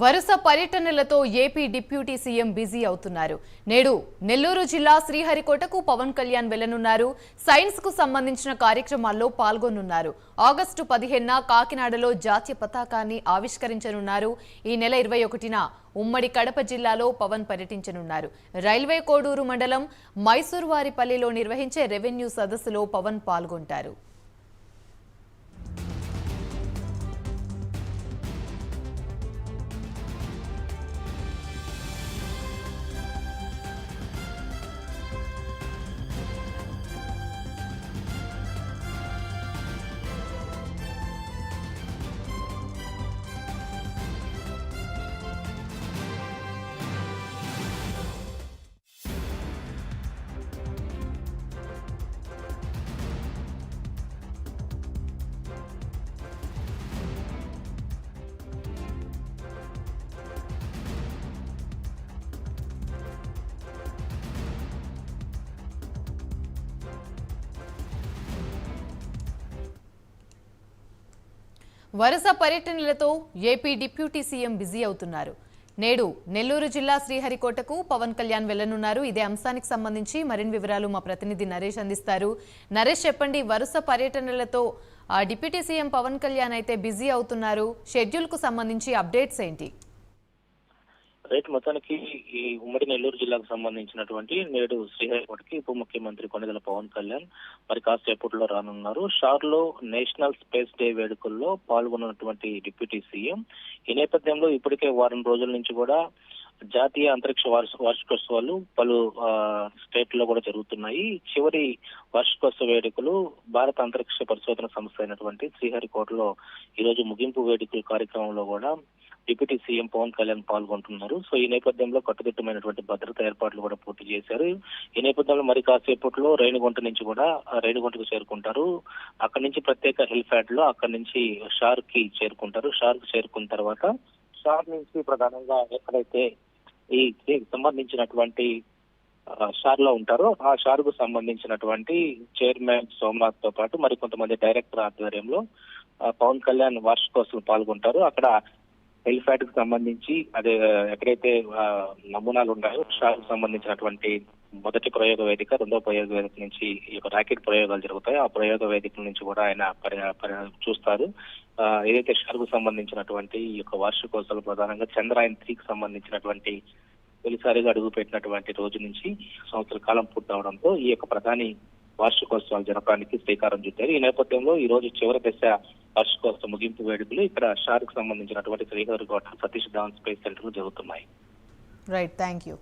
వరుస పర్యటనలతో AP deputy CM busy అవుతున్నారు. నేడు నెల్లూరు జిల్లా శ్రీహరికోటకు పవన్ కళ్యాణ్ వెళ్లనున్నారు. సైన్స్ కు సంబంధించిన కార్యక్రమాల్లో పాల్గొనున్నారు. ఆగస్టు 15న కాకినాడలో జాతీయ పతాకాన్ని ఆవిష్కరించనున్నారు. ఈ నెల 21న ఉమ్మడి కడప జిల్లాలో పవన్ పర్యటించనున్నారు. రైల్వే కోడూరు మండలం మైసూర్వారిపల్లిలో నిర్వహించే రెవెన్యూ సదస్సులో పవన్ పాల్గొంటారు. వరుస పర్యటనలతో ఏపీ డిప్యూటీ సీఎం బిజీ అవుతున్నారు. నేడు నెల్లూరు జిల్లా శ్రీహరికోటకు పవన్ కళ్యాణ్ వెళ్లనున్నారు. ఇదే అంశానికి సంబంధించి మరిన్ని వివరాలు మా ప్రతినిధి నరేష్ అందిస్తారు. నరేష్, చెప్పండి, వరుస పర్యటనలతో డిప్యూటీ సీఎం పవన్ కళ్యాణ్ అయితే బిజీ అవుతున్నారు. షెడ్యూల్ కు సంబంధించి అప్డేట్స్ ఏంటి? రైట్, మొత్తానికి ఈ ఉమ్మడి నెల్లూరు జిల్లాకు సంబంధించినటువంటి నేడు శ్రీహరికోటకి ఉప ముఖ్యమంత్రి కొణిదెల పవన్ కళ్యాణ్ మరి కాసేపట్లో రానున్నారు. షార్లో నేషనల్ స్పేస్ డే వేడుకల్లో పాల్గొన్నటువంటి డిప్యూటీ సీఎం ఈ నేపథ్యంలో ఇప్పటికే వారం రోజుల నుంచి కూడా జాతీయ అంతరిక్ష వార్షికోత్సవాలు పలు స్టేట్ లో కూడా జరుగుతున్నాయి. చివరి వార్షికోత్సవ వేడుకలు భారత అంతరిక్ష పరిశోధన సంస్థ అయినటువంటి శ్రీహరికోటలో ఈ రోజు ముగింపు వేడుకల కార్యక్రమంలో కూడా డిప్యూటీ సీఎం పవన్ కళ్యాణ్ పాల్గొంటున్నారు. సో ఈ నేపథ్యంలో కట్టుదిట్టమైనటువంటి భద్రతా ఏర్పాట్లు కూడా పూర్తి చేశారు. ఈ నేపథ్యంలో మరి కాసేపట్లో రేణిగుంట నుంచి కూడా రేణిగుంటకు చేరుకుంటారు. అక్కడి నుంచి ప్రత్యేక హెలిప్యాడ్ లో అక్కడి నుంచి షార్క్ కి చేరుకుంటారు. షార్క్ చేరుకున్న తర్వాత షార్ నుంచి ప్రధానంగా ఎక్కడైతే ఈ సంబంధించినటువంటి షార్ లో ఉంటారో ఆ షార్ కు సంబంధించినటువంటి చైర్మన్ సోమనాథ్ తో పాటు మరి కొంతమంది డైరెక్టర్ ఆధ్వర్యంలో పవన్ కళ్యాణ్ వార్షికోత్సవం పాల్గొంటారు. అక్కడ హెలిప్యాడ్ కు సంబంధించి అదే ఎక్కడైతే నమూనాలు ఉన్నాయో షార్ కు సంబంధించినటువంటి మొదటి ప్రయోగ వేదిక, రెండో ప్రయోగ వేదిక నుంచి ఈ యొక్క రాకెట్ ప్రయోగాలు జరుగుతాయో ఆ ప్రయోగ వేదిక నుంచి కూడా ఆయన చూస్తారు. ఏదైతే షార్ కు సంబంధించినటువంటి ఈ యొక్క వార్షికోత్సవం ప్రధానంగా చంద్రయాన్ 3కి సంబంధించినటువంటి తొలిసారిగా అడుగుపెట్టినటువంటి రోజు నుంచి సంవత్సర కాలం పూర్తవడంతో ఈ యొక్క ప్రధాని వార్షికోత్సవాలు జరపడానికి శ్రీకారం చుట్టారు. ఈ నేపథ్యంలో ఈ రోజు చివరి దశ వార్షికోత్సవ ముగింపు వేడుకలు ఇక్కడ షార్క్ సంబంధించినటువంటి శ్రీహరికోట సతీష్ ధావన్ స్పేస్ సెంటర్ లో జరుగుతున్నాయి. Right, thank you.